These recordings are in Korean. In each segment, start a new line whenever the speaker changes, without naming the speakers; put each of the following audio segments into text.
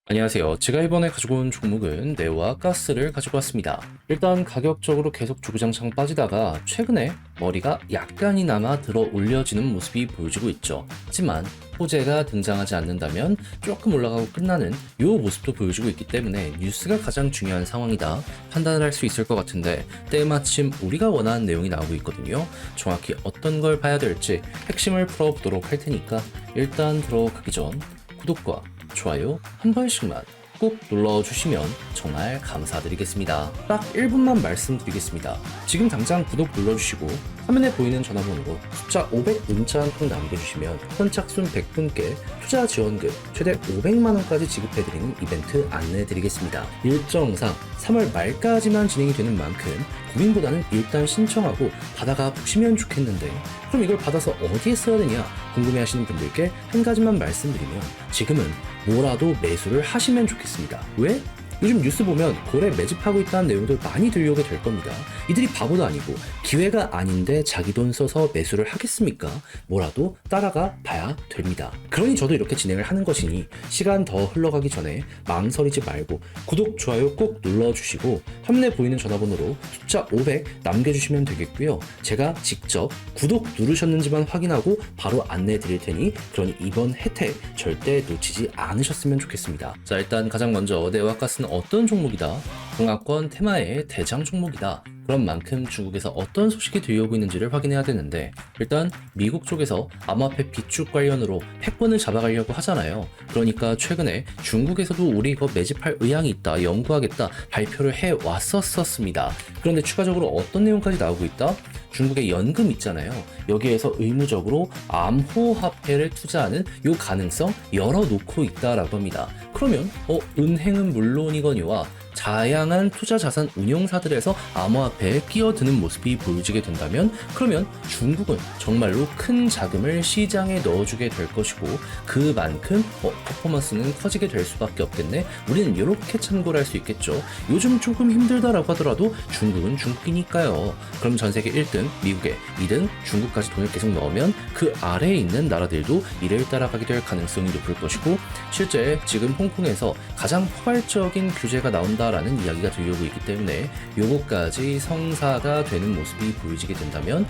안녕하세요. 제가 이번에 가지고 온 종목은 네오와 가스를 가지고 왔습니다. 일단 가격적으로 계속 주구장창 빠지다가 최근에 머리가 약간이나마 들어 올려지는 모습이 보여지고 있죠. 하지만 호재가 등장하지 않는다면 조금 올라가고 끝나는 이 모습도 보여주고 있기 때문에 뉴스가 가장 중요한 상황이다 판단을 할 수 있을 것 같은데 때마침 우리가 원하는 내용이 나오고 있거든요. 정확히 어떤 걸 봐야 될지 핵심을 풀어보도록 할 테니까 일단 들어가기 전 구독과 좋아요 한 번씩만 꼭 눌러주시면 정말 감사드리겠습니다. 딱 1분만 말씀드리겠습니다. 지금 당장 구독 눌러주시고 화면에 보이는 전화번호로 숫자 500 문자 한 통 남겨주시면 선착순 100분께 투자 지원금 최대 500만원까지 지급해드리는 이벤트 안내해드리겠습니다. 일정상 3월 말까지만 진행이 되는 만큼 고민보다는 일단 신청하고 받아가 보시면 좋겠는데 그럼 이걸 받아서 어디에 써야 되냐 궁금해하시는 분들께 한 가지만 말씀드리면 지금은 뭐라도 매수를 하시면 좋겠습니다. 왜? 요즘 뉴스 보면 고래 매집하고 있다는 내용들 많이 들려오게 될 겁니다. 이들이 바보도 아니고 기회가 아닌데 자기 돈 써서 매수를 하겠습니까? 뭐라도 따라가 봐야 됩니다. 그러니 저도 이렇게 진행을 하는 것이니 시간 더 흘러가기 전에 망설이지 말고 구독, 좋아요 꼭 눌러주시고 화면에 보이는 전화번호로 숫자 500 남겨주시면 되겠고요. 제가 직접 구독 누르셨는지만 확인하고 바로 안내해 드릴 테니 그러니 이번 혜택 절대 놓치지 않으셨으면 좋겠습니다. 자, 일단 가장 먼저 네오와 가스는 어떤 종목이다? 동아권 테마의 대장 종목이다. 그런 만큼 중국에서 어떤 소식이 들려오고 있는지를 확인해야 되는데 일단 미국 쪽에서 암호화폐 비축 관련으로 패권을 잡아가려고 하잖아요. 그러니까 최근에 중국에서도 우리 이거 매집할 의향이 있다, 연구하겠다 발표를 해왔었습니다. 그런데 추가적으로 어떤 내용까지 나오고 있다? 중국의 연금 있잖아요. 여기에서 의무적으로 암호화폐를 투자하는 이 가능성 열어놓고 있다라고 합니다. 그러면 은행은 물론이거니와 다양한 투자 자산 운용사들에서 암호화폐에 끼어드는 모습이 보여지게 된다면 그러면 중국은 정말로 큰 자금을 시장에 넣어주게 될 것이고 그만큼 퍼포먼스는 커지게 될 수밖에 없겠네. 우리는 이렇게 참고를 할 수 있겠죠. 요즘 조금 힘들다라고 하더라도 중국은 중국이니까요. 그럼 전 세계 1등 미국에 2등 중국까지 돈을 계속 넣으면 그 아래에 있는 나라들도 이를 따라가게 될 가능성이 높을 것이고 실제 지금 홍콩에서 가장 포괄적인 규제가 나온다라는 이야기가 들려오고 있기 때문에 요거까지 성사가 되는 모습이 보여지게 된다면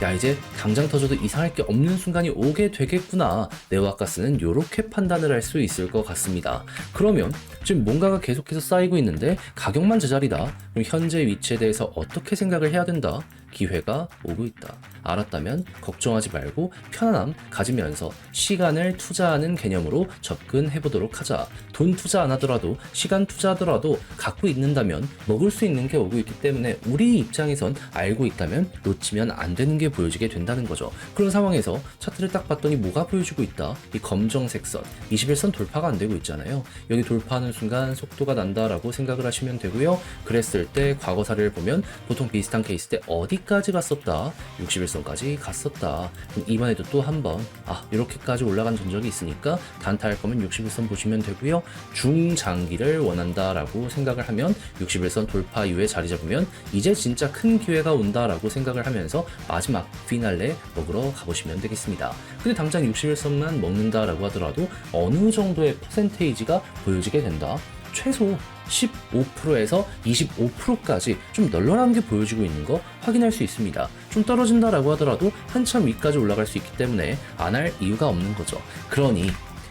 야 이제 당장 터져도 이상할 게 없는 순간이 오게 되겠구나. 네오와 가스는 요렇게 판단을 할 수 있을 것 같습니다. 그러면 지금 뭔가가 계속해서 쌓이고 있는데 가격만 제자리다. 그럼 현재 위치에 대해서 어떻게 생각을 해야 된다? 기회가 오고 있다. 알았다면 걱정하지 말고 편안함 가지면서 시간을 투자하는 개념으로 접근해보도록 하자. 돈 투자 안 하더라도 시간 투자하더라도 갖고 있는다면 먹을 수 있는 게 오고 있기 때문에 우리 입장에선 알고 있다면 놓치면 안 되는 게 보여지게 된다는 거죠. 그런 상황에서 차트를 딱 봤더니 뭐가 보여지고 있다. 이 검정색 선 21선 돌파가 안 되고 있잖아요. 여기 돌파하는 순간 속도가 난다라고 생각을 하시면 되고요. 그랬을 때 과거 사례를 보면 보통 비슷한 케이스 때 어디까지 갔었다? 61선까지 갔었다. 그럼 이번에도 또 한번 이렇게까지 올라간 전적이 있으니까 단타할 거면 61선 보시면 되고요. 중장기를 원한다라고 생각을 하면 61선 돌파 이후에 자리 잡으면 이제 진짜 큰 기회가 온다라고 생각을 하면서 마지막 피날레 먹으러 가보시면 되겠습니다. 근데 당장 61선만 먹는다라고 하더라도 어느 정도의 퍼센테이지가 보여지게 된다. 최소 15%에서 25%까지 좀 널널한 게 보여지고 있는 거 확인할 수 있습니다. 좀 떨어진다라고 하더라도 한참 위까지 올라갈 수 있기 때문에 안 할 이유가 없는 거죠. 그러니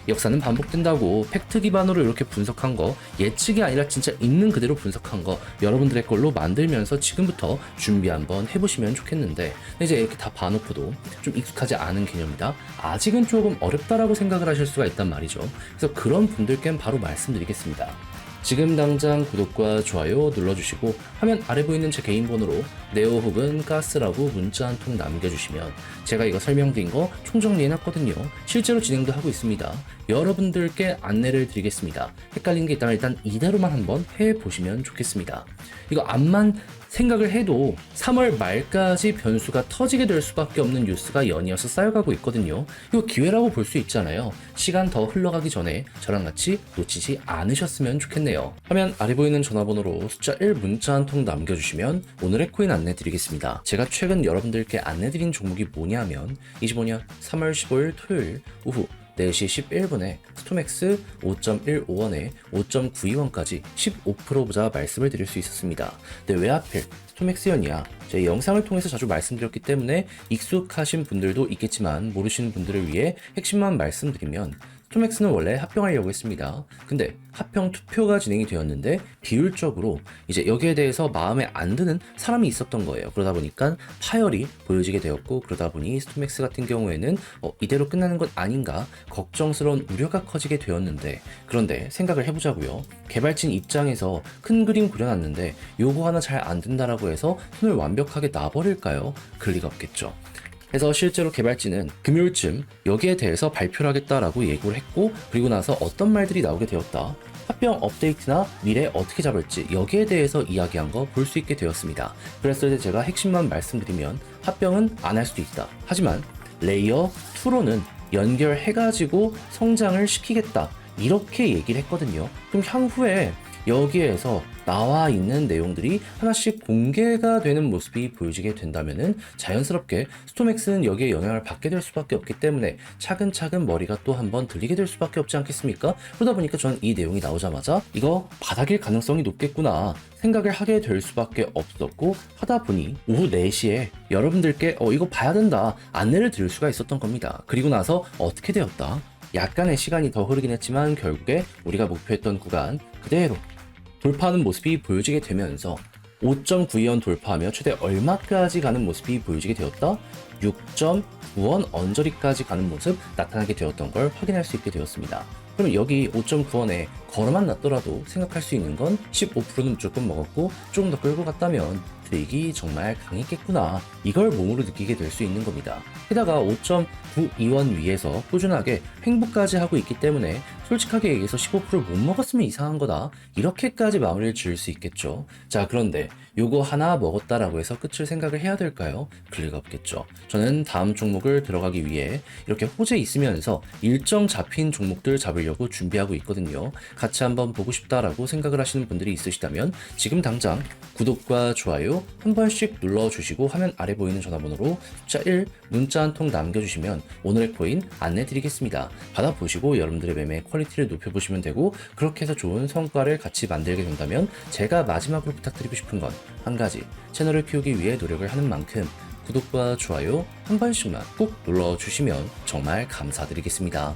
역사는 반복된다고 팩트 기반으로 이렇게 분석한 거 예측이 아니라 진짜 있는 그대로 분석한 거 여러분들의 걸로 만들면서 지금부터 준비 한번 해보시면 좋겠는데 이제 이렇게 다 봐놓고도 좀 익숙하지 않은 개념이다. 아직은 조금 어렵다라고 생각을 하실 수가 있단 말이죠. 그래서 그런 분들께는 바로 말씀드리겠습니다. 지금 당장 구독과 좋아요 눌러주시고 화면 아래 보이는 제 개인 번호로 네오 혹은 가스라고 문자 한 통 남겨주시면 제가 이거 설명드린 거 총정리해놨거든요. 실제로 진행도 하고 있습니다. 여러분들께 안내를 드리겠습니다. 헷갈린 게 있다면 일단 이대로만 한번 해보시면 좋겠습니다. 이거 암만 생각을 해도 3월 말까지 변수가 터지게 될 수밖에 없는 뉴스가 연이어서 쌓여가고 있거든요. 이거 기회라고 볼 수 있잖아요. 시간 더 흘러가기 전에 저랑 같이 놓치지 않으셨으면 좋겠네요. 화면 아래 보이는 전화번호로 숫자 1 문자 한 통 남겨주시면 오늘의 코인 안내 드리겠습니다. 제가 최근 여러분들께 안내드린 종목이 뭐냐면 25년 3월 15일 토요일 오후 4시 11분에 스톰엑스 5.15원에 5.92원까지 15%보자 말씀을 드릴 수 있었습니다. 근데 왜 하필 스톰엑스연이야? 제 영상을 통해서 자주 말씀드렸기 때문에 익숙하신 분들도 있겠지만 모르시는 분들을 위해 핵심만 말씀드리면 스톰엑스는 원래 합병하려고 했습니다. 근데 합병 투표가 진행이 되었는데 비율적으로 이제 여기에 대해서 마음에 안 드는 사람이 있었던 거예요. 그러다 보니까 파열이 보여지게 되었고, 그러다 보니 스톰엑스 같은 경우에는 이대로 끝나는 것 아닌가 걱정스러운 우려가 커지게 되었는데, 그런데 생각을 해보자고요. 개발진 입장에서 큰 그림 그려놨는데 요거 하나 잘 안 된다라고 해서 손을 완벽하게 놔버릴까요? 그럴 리가 없겠죠. 그래서 실제로 개발진은 금요일쯤 여기에 대해서 발표를 하겠다라고 예고를 했고, 그리고 나서 어떤 말들이 나오게 되었다. 합병 업데이트나 미래 어떻게 잡을지 여기에 대해서 이야기한 거 볼 수 있게 되었습니다. 그랬을 때 제가 핵심만 말씀드리면 합병은 안 할 수도 있다. 하지만 레이어 2로는 연결해가지고 성장을 시키겠다. 이렇게 얘기를 했거든요. 그럼 향후에 여기에서 나와 있는 내용들이 하나씩 공개가 되는 모습이 보여지게 된다면은 자연스럽게 스톰엑스는 여기에 영향을 받게 될 수밖에 없기 때문에 차근차근 머리가 또 한번 들리게 될 수밖에 없지 않겠습니까? 그러다 보니까 저는 이 내용이 나오자마자 이거 바닥일 가능성이 높겠구나 생각을 하게 될 수밖에 없었고, 하다 보니 오후 4시에 여러분들께 이거 봐야 된다 안내를 드릴 수가 있었던 겁니다. 그리고 나서 어떻게 되었다? 약간의 시간이 더 흐르긴 했지만 결국에 우리가 목표했던 구간 그대로 돌파하는 모습이 보여지게 되면서 5.92원 돌파하며 최대 얼마까지 가는 모습이 보여지게 되었다? 6.9원 언저리까지 가는 모습 나타나게 되었던 걸 확인할 수 있게 되었습니다. 그럼 여기 5.9원에 걸어만 놨더라도 생각할 수 있는 건 15%는 무조건 먹었고 조금 더 끌고 갔다면 수익이 정말 강했겠구나, 이걸 몸으로 느끼게 될 수 있는 겁니다. 게다가 5.92원 위에서 꾸준하게 횡보까지 하고 있기 때문에 솔직하게 얘기해서 15%를 못 먹었으면 이상한 거다, 이렇게까지 마무리를 지을 수 있겠죠. 자, 그런데 요거 하나 먹었다라고 해서 끝을 생각을 해야 될까요? 그럴 리가 없겠죠. 저는 다음 종목을 들어가기 위해 이렇게 호재 있으면서 일정 잡힌 종목들 잡으려고 준비하고 있거든요. 같이 한번 보고 싶다라고 생각을 하시는 분들이 있으시다면 지금 당장 구독과 좋아요 한 번씩 눌러주시고 화면 아래 보이는 전화번호로 숫자 1 문자 한 통 남겨주시면 오늘의 코인 안내드리겠습니다. 받아보시고 여러분들의 매매 퀄리티를 높여보시면 되고, 그렇게 해서 좋은 성과를 같이 만들게 된다면 제가 마지막으로 부탁드리고 싶은 건 한 가지, 채널을 키우기 위해 노력을 하는 만큼 구독과 좋아요 한 번씩만 꼭 눌러주시면 정말 감사드리겠습니다.